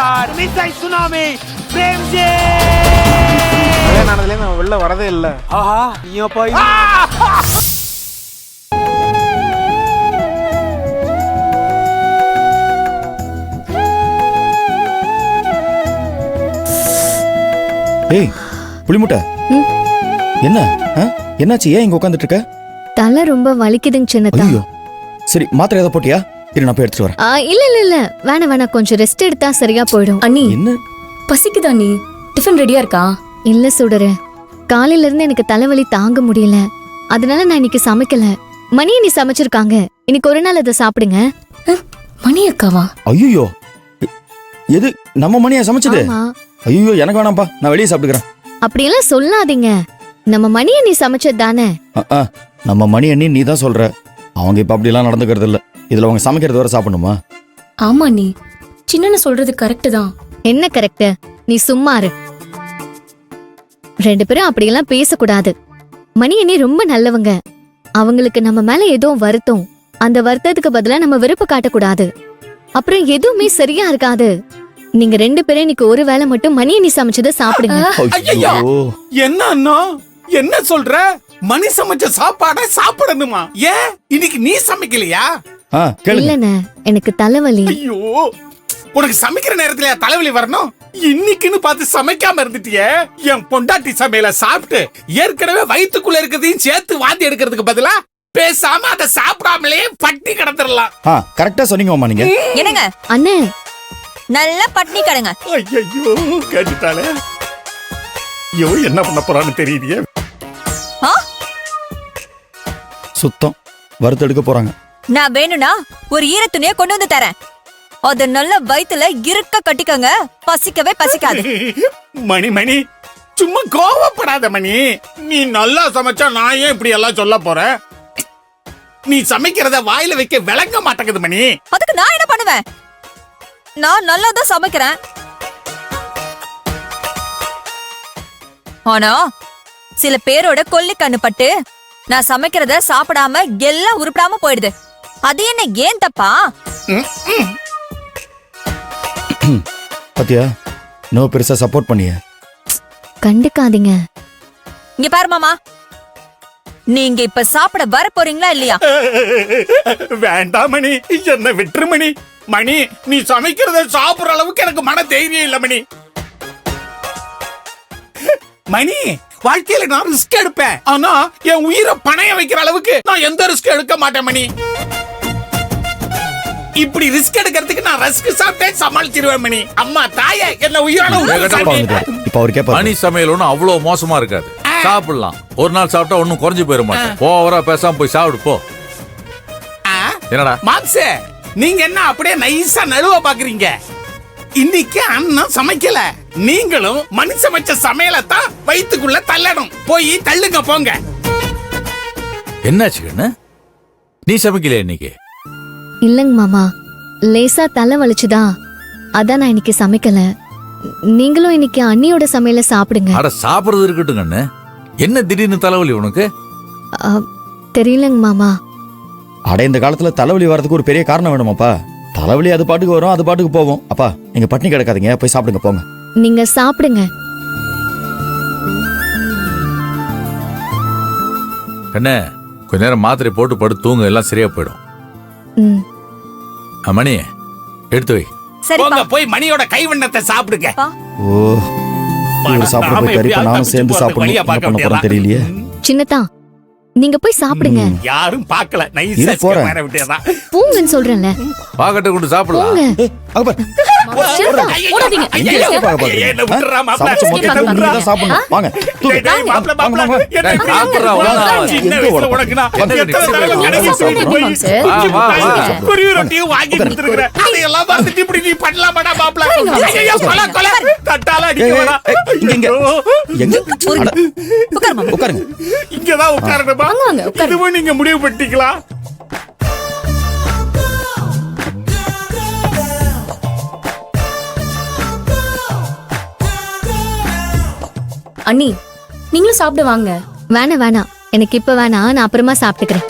Sir மிஸ்ஸை tsunami Premji கல்யாணம் நான் வெளில வரதே இல்ல. ஆஹா நீ போய் ஏய் புளிமுட்டை, என்ன என்னாச்சு? ஏன் இங்க உட்காந்துட்டு இருக்க? தலை ரொம்ப வலிக்குதுங்க சின்னதா. ஐயோ சரி, மாத்திரை ஏதாவது போட்டியா? இரு நான் போய் எடுத்துட்டு வரேன். இல்ல வேணாம் கொஞ்சம் ரெஸ்ட் எடுத்தா சரியா போயிடும். அண்ணி என்ன பசிக்குதா? நீ டிஃபன் ரெடியா இருக்கா? இல்ல சுடரு, காலையில இருந்து எனக்கு தலைவலி தாங்க முடியல, அதனால நான் இன்னைக்கு சமைக்கல. மணி நீ சமைச்சிருக்காங்க, இன்னைக்கு ஒரு நாள் அதை சாப்பிடுங்க. மணி அக்காவா? ஐயோ எது நம்ம மணியா சமைச்சது? ஆமா. ஐயோ எனக்கு வேணாம்ப்பா, நான் வெளியே சாப்பிட்டுக்கிறேன். அப்படியெல்லாம் சொல்லாதீங்க, நம்ம மணியை நீ சமைச்சது தானே. நம்ம மணி அண்ணி நீ தான் சொல்ற, அவங்க இப்ப அப்படிலாம் நடந்துக்கிறது இல்ல. இதுல அவங்க சமைக்கிறது வர சாப்பிடணுமா? ஆமா நீ சின்ன சொல்றது கரெக்ட் தான். என்ன கரெக்ட்? நீ சும்மா இரு. ரெண்டு பேரும் அப்படியெல்லாம் பேசக்கூடாது. மணி அண்ணி ரொம்ப நல்லவங்க, அவங்களுக்கு நம்ம மேல ஏதோ வருத்தம், அந்த வருத்தத்துக்கு பதிலா நம்ம விருப்பம் காட்டக்கூடாது, அப்புறம் எதுவுமே சரியா இருக்காது. நீங்க ரெண்டு பேரும் இன்னைக்கு ஒரு வேளை மட்டும் மணி அண்ணி சமைச்சதை சாப்பிடுங்க. ஐயோ என்ன அண்ணா என்ன சொல்ற? மணி சமைச்ச சாப்பாட சாப்பிடணுமா? ஏன் இன்னைக்கு நீ சமைக்கலையா? இல்லண்ணே, எனக்கு தலைவலி. ஐயோ உனக்கு சமைக்கிற நேரத்துல தலைவலி வரணும், இன்னைக்குன்னு பார்த்து சமைக்காம இருந்துட்டியே. என் பொண்டாட்டி சமையல சாப்பிட்டு ஏற்கனவே வயிற்றுக்குள்ள இருக்கிறதையும் சேர்த்து வாந்தி எடுக்கிறதுக்கு பதிலா பேசாம அதை சாப்பிடாமலே பட்டி கிடந்துடலாம். கரெக்டா சொன்னீங்க அம்மா நீங்க. என்னங்க அண்ணே, நல்லா பட்னி கடங்க. ஐயோ கேட்டுட்டாலே. ஐயோ என்ன பண்ண போறான்னு தெரியலையே. சுத்தம் வறுத்தெடுக்க போறாங்க. நான் வேணும்னா ஒரு ஈர துணியை கொண்டு வந்து தரேன், அது நல்ல வயித்துல இருக்க கட்டிக்கங்க, பசிக்கவே பசிக்காது. மணி மணி சும்மா கோவப்படாத மணி. நீ நல்லா சமைச்சா நான் ஏன் இப்படி எல்லாம் சொல்ல போறேன்? நீ சமைக்கிறத வாயில வைக்க விளங்க மாட்டேங்குது மணி. அதுக்கு நான் என்ன பண்ணுவேன்? நான் நல்லா தான் சமைக்கிறேன். ஆனா சில பேரோட கொல்லி கண்ணு பட்டு நான் சமைக்கிறத சாப்பிடாம எல்லாம் உருப்படாம போயிடுது. அது என்ன ஏன் தப்பா? பாத்தியா, நோ பெருசா சப்போர்ட் பண்ணிய. கண்டுக்காதீங்க. இங்க பாரு மாமா, நீங்க இப்ப சாப்பிட வர போறீங்களா இல்லையா? வேண்டாம் மணி, என்ன விட்டுரு மணி. மணி நீ சமைக்கிறத சாப்பிடுற அளவுக்கு எனக்கு மன தைரியம் இல்ல மணி. மணி வாழ்க்கையில நான் ரிஸ்க் எடுப்பேன், ஆனா என் உயிரை பணைய வைக்கிற அளவுக்கு நான் எந்த ரிஸ்க் எடுக்க மாட்டேன் மணி. இப்படி ரிஸ்க் எடுக்கிறதுக்கு நான் ரஸ்க் சாப்பிட்டே சமாளிச்சிருவேன் மணி. அம்மா தாயே என்ன உயிரோட இப்ப அவர் கேட்பாரு, மணி சமையல் ஒன்னும் அவ்வளவு மோசமா இருக்காது, சாப்பிடலாம். ஒரு நாள் சாப்பிட்டா ஒன்னும் குறைஞ்சு போயிட மாட்டேன். ஓவரா பேசாம போய் சாப்பிடு போ. என்னடா மாம்சே, நீங்க என்ன அப்படியே நைஸா நழுவ பாக்குறீங்க? இன்னைக்கு அண்ணன் சமைக்கல, நீங்களும் மணி சமைச்ச சமையலத்தான் வயிற்றுக்குள்ள தள்ளணும். போய் தள்ளுங்க போங்க. என்னாச்சு கண்ணு, நீ சமைக்கல இன்னைக்கு? இல்லங்க மாமா, லேசா தலை வலிச்சுதா, அதான் நான் இன்னைக்கு சமைக்கல. நீங்களும் இன்னைக்கு அண்ணியோட சமையல சாப்பிடுங்க. அட சாப்பிடுறது இருக்கட்டும் கண்ணு, என்ன திடீர்னு தலைவலி உனக்கு? தெரியலங்க மாமா. அட இந்த காலத்துல தலைவலி வர்றதுக்கு ஒரு பெரிய காரணம் வேணுமாப்பா? தலைவலி அது பாட்டுக்கு வரும், அது பாட்டுக்கு போவோம். அப்பா நீங்க பட்டினி கிடக்காதீங்க, போய் சாப்பிடுங்க போங்க. நீங்க சாப்பிடுங்க. கண்ணு கொஞ்ச நேரம் மாத்திரை போட்டு படுத்து தூங்க, எல்லாம் சரியா போயிடும். மணி எடுத்து வை. போங்க போய் மணியோட கைவண்ணத்தை சாப்பிடுங்க. ஓ சாப்பிட போய் கறிப்ப நானும் சேர்ந்து சாப்பிடணும். என்ன பண்ண போறேன் தெரியலையே. சின்னதா நீங்க போய் சாப்பிடுங்க. யாரும் பார்க்கல, நைஸா ஸ்கேர் விட்டேதா. பூங்கன்னு சொல்றேன்ல, பாக்கெட்ட கொண்டு சாப்பிடலாம். ஓடாதீங்க. என்ன விட்டுறா மாப்ள, நீங்க தான் சாப்பிடணும். வாங்க டேய் மாப்ள மாப்ள என்ன சாப்பிடுறா? சின்ன வயசுல உனக்குனா எத்தனை தடவை கடைக்கு சொல்லி போய் குருவி ரொட்டியை வாங்கி கொடுத்துறேன். அதையெல்லாம் பார்த்துட்டு இப்படி நீ பண்ணலாமாடா மாப்ள? ஐயோ கொலை கொலை தட்டால அடிக்க வரா. இங்க எங்க உட்காருங்க. இங்கதான் உட்காரணுமா? இதுவும் நீங்க முடிவு பண்ணிட்டீங்களா? அண்ணி நீங்களும் சாப்பிட வாங்க. வேணாம் எனக்கு இப்ப வேணாம், நான் அப்புறமா சாப்பிட்டுக்கிறேன்.